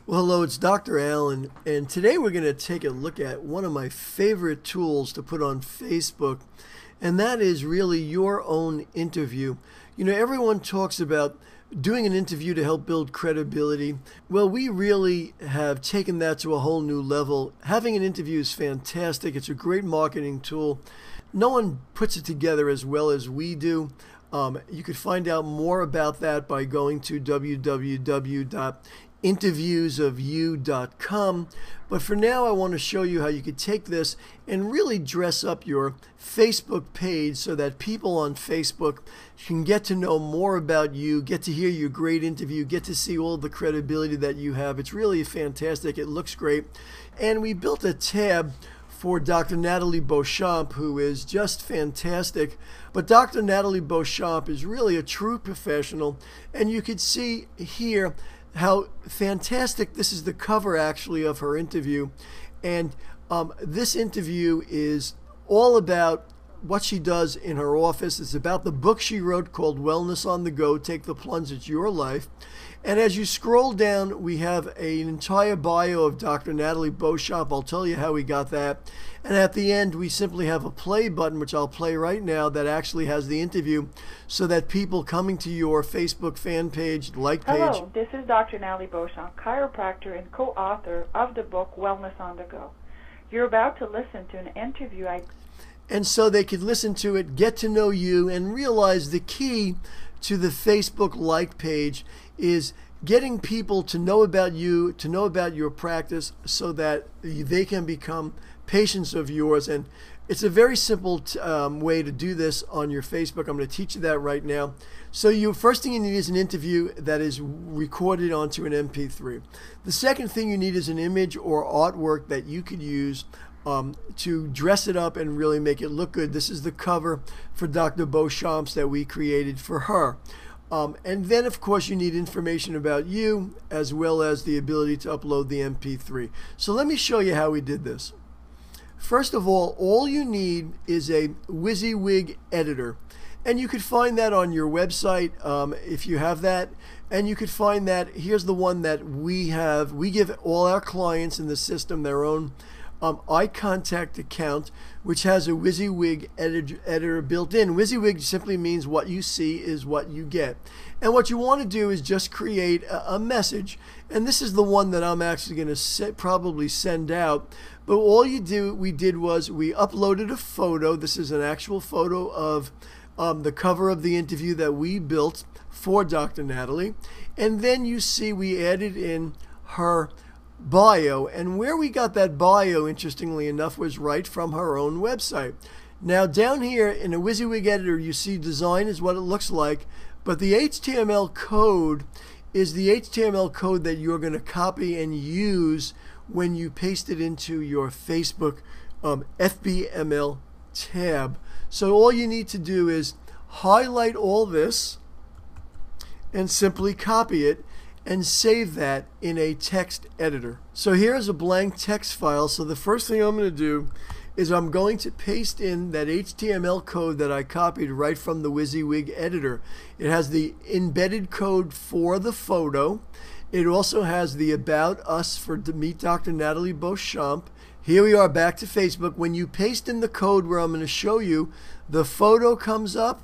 Well, hello, it's Dr. Allen, and today we're going to take a look at one of my favorite tools to put on Facebook, and that is really your own interview. You know, everyone talks about doing an interview to help build credibility. Well, we really have taken that to a whole new level. Having an interview is fantastic. It's a great marketing tool. No one puts it together as well as we do. You could find out more about that by going to www.interviewsofyou.com. But for now, I want to show you how you could take this and really dress up your Facebook page so that people on Facebook can get to know more about you, get to hear your great interview, get to see all the credibility that you have. It's really fantastic. It looks great. And we built a tab for Dr. Natalie Beauchamp, who is just fantastic. But Dr. Natalie Beauchamp is really a true professional, and you could see here how fantastic this is, the cover actually of her interview. And this interview is all about what she does in her office. It's about the book she wrote called Wellness on the Go, Take the Plunge, It's Your Life. And as you scroll down, we have an entire bio of Dr. Natalie Beauchamp. I'll tell you how we got that. And at the end, we simply have a play button, which I'll play right now, that actually has the interview so that people coming to your Facebook fan page, like page. Hello, this is Dr. Natalie Beauchamp, chiropractor and co-author of the book Wellness on the Go. You're about to listen to an interview And so they could listen to it, get to know you, and realize the key to the Facebook like page is getting people to know about you, to know about your practice, so that they can become patients of yours. And it's a very simple way to do this on your Facebook. I'm going to teach you that right now. So first thing you need is an interview that is recorded onto an MP3. The second thing you need is an image or artwork that you could use to dress it up and really make it look good. This is the cover for Dr. Beauchamp's that we created for her. And then, of course, you need information about you as well as the ability to upload the MP3. So let me show you how we did this. First of all you need is a WYSIWYG editor. And you could find that on your website if you have that. And you could find that, here's the one that we have. We give all our clients in the system their own iContact account, which has a WYSIWYG editor built in. WYSIWYG simply means what you see is what you get. And what you want to do is just create a message. And this is the one that I'm actually going to probably send out. But all we did was we uploaded a photo. This is an actual photo of the cover of the interview that we built for Dr. Natalie. And then you see we added in her bio, and where we got that bio, interestingly enough, was right from her own website. Now down here in a WYSIWYG editor, you see design is what it looks like, but the HTML code is the HTML code that you're going to copy and use when you paste it into your Facebook FBML tab. So all you need to do is highlight all this and simply copy it and save that in a text editor. So here's a blank text file. So the first thing I'm going to do is I'm going to paste in that HTML code that I copied right from the WYSIWYG editor. It has the embedded code for the photo. It also has the About Us for Meet Dr. Natalie Beauchamp. Here we are back to Facebook. When you paste in the code where I'm going to show you, the photo comes up,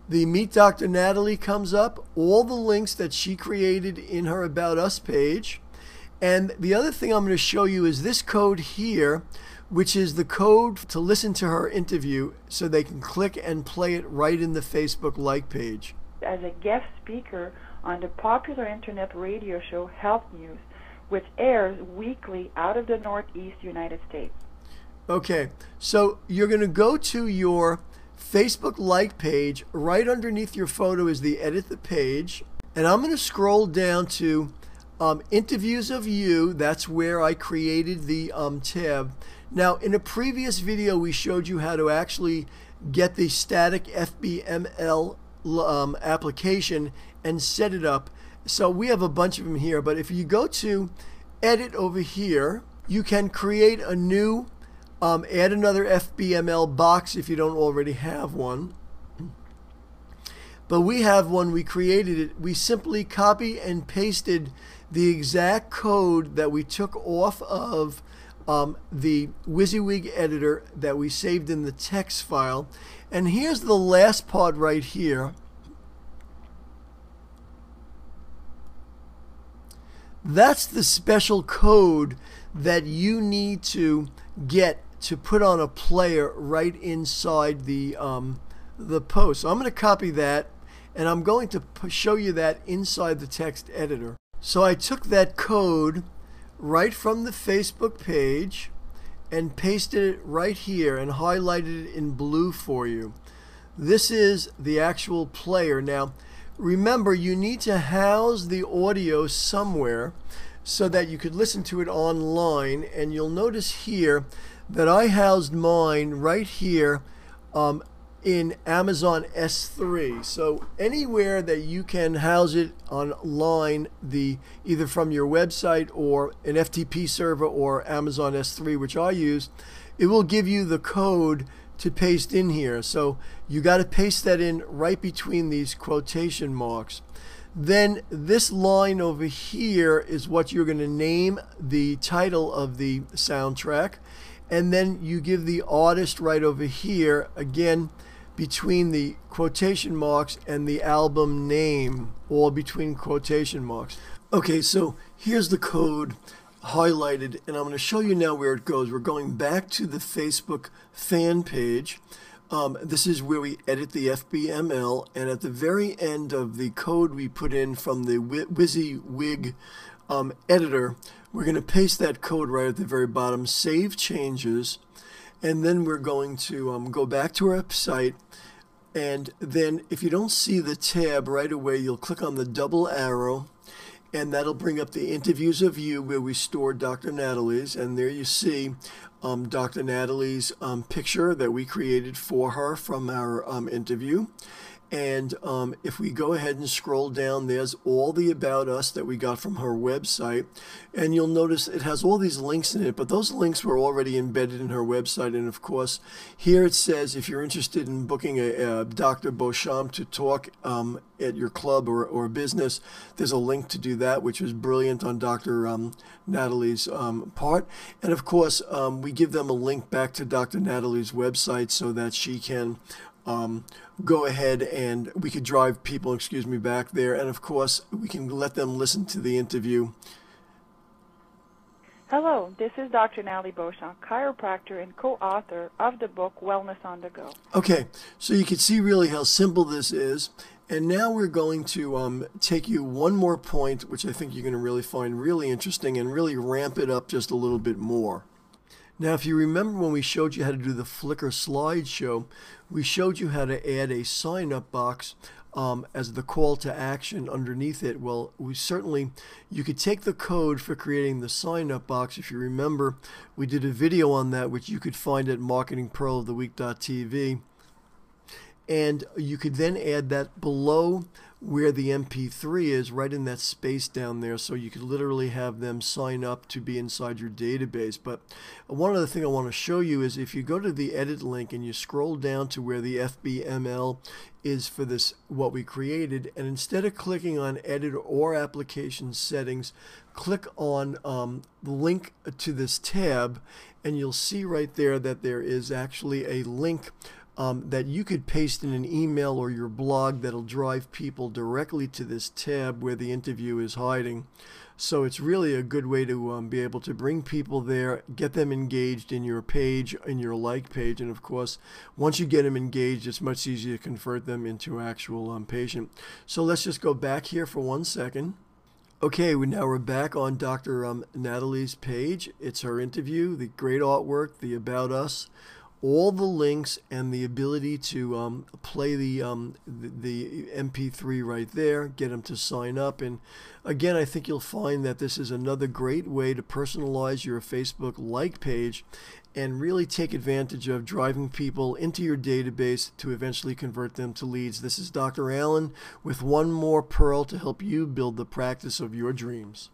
the Meet Dr. Natalie comes up, all the links that she created in her About Us page. And the other thing I'm going to show you is this code here, which is the code to listen to her interview so they can click and play it right in the Facebook like page. as a guest speaker on the popular internet radio show Health News, which airs weekly out of the Northeast United States. Okay, so you're going to go to your Facebook like page. Right underneath your photo is the edit the page. And I'm going to scroll down to interviews of you. That's where I created the tab. Now, in a previous video, we showed you how to actually get the static FBML application and set it up. So we have a bunch of them here. But if you go to edit over here, you can create a new add another FBML box if you don't already have one. But we have one, we created it. We simply copy and pasted the exact code that we took off of the WYSIWYG editor that we saved in the text file. And here's the last part right here. That's the special code that you need to get to put on a player right inside the post. So I'm going to copy that, and I'm going to show you that inside the text editor. So I took that code right from the Facebook page and pasted it right here and highlighted it in blue for you. This is the actual player. Now, remember, you need to house the audio somewhere so that you could listen to it online, and you'll notice here that I housed mine right here in Amazon S3. So anywhere that you can house it online, either from your website or an FTP server or Amazon S3, which I use, it will give you the code to paste in here. So you got to paste that in right between these quotation marks. Then this line over here is what you're going to name the title of the soundtrack, and then you give the artist right over here, again between the quotation marks and the album name, all between quotation marks. Okay, so here's the code highlighted, and I'm going to show you now where it goes. We're going back to the Facebook fan page. This is where we edit the FBML, and at the very end of the code we put in from the WYSIWYG editor, we're going to paste that code right at the very bottom, save changes, and then we're going to go back to our site. And then if you don't see the tab right away, you'll click on the double arrow, and that'll bring up the interviews of you where we stored Dr. Natalie's, and there you see Dr. Natalie's picture that we created for her from our interview. And if we go ahead and scroll down, there's all the About Us that we got from her website. And you'll notice it has all these links in it, but those links were already embedded in her website. And of course, here it says if you're interested in booking a Dr. Beauchamp to talk at your club or business, there's a link to do that, which was brilliant on Dr. Natalie's part. And of course, we give them a link back to Dr. Natalie's website so that she can go ahead and we could drive people, back there. And of course, we can let them listen to the interview. Hello, this is Dr. Natalie Beauchamp, chiropractor and co-author of the book Wellness on the Go. Okay, so you can see really how simple this is. And now we're going to take you one more point, which I think you're going to really find really interesting and really ramp it up just a little bit more. Now, if you remember when we showed you how to do the Flickr slideshow, we showed you how to add a sign-up box as the call to action underneath it. Well, you could take the code for creating the sign-up box. If you remember, we did a video on that, which you could find at marketingpearloftheweek.tv. And you could then add that below where the MP3 is, right in that space down there, so you could literally have them sign up to be inside your database. But one other thing I want to show you is if you go to the edit link and you scroll down to where the FBML is for this, what we created, and instead of clicking on edit or application settings, click on the link to this tab, and you'll see right there that there is actually a link that you could paste in an email or your blog that'll drive people directly to this tab where the interview is hiding. So it's really a good way to be able to bring people there, get them engaged in your page, in your like page, and of course, once you get them engaged, it's much easier to convert them into actual patient. So let's just go back here for 1 second. Okay, now we're back on Dr. Natalie's page. It's her interview, the great artwork, the About Us, all the links, and the ability to play the MP3 right there, get them to sign up. And again, I think you'll find that this is another great way to personalize your Facebook like page and really take advantage of driving people into your database to eventually convert them to leads. This is Dr. Allen with one more pearl to help you build the practice of your dreams.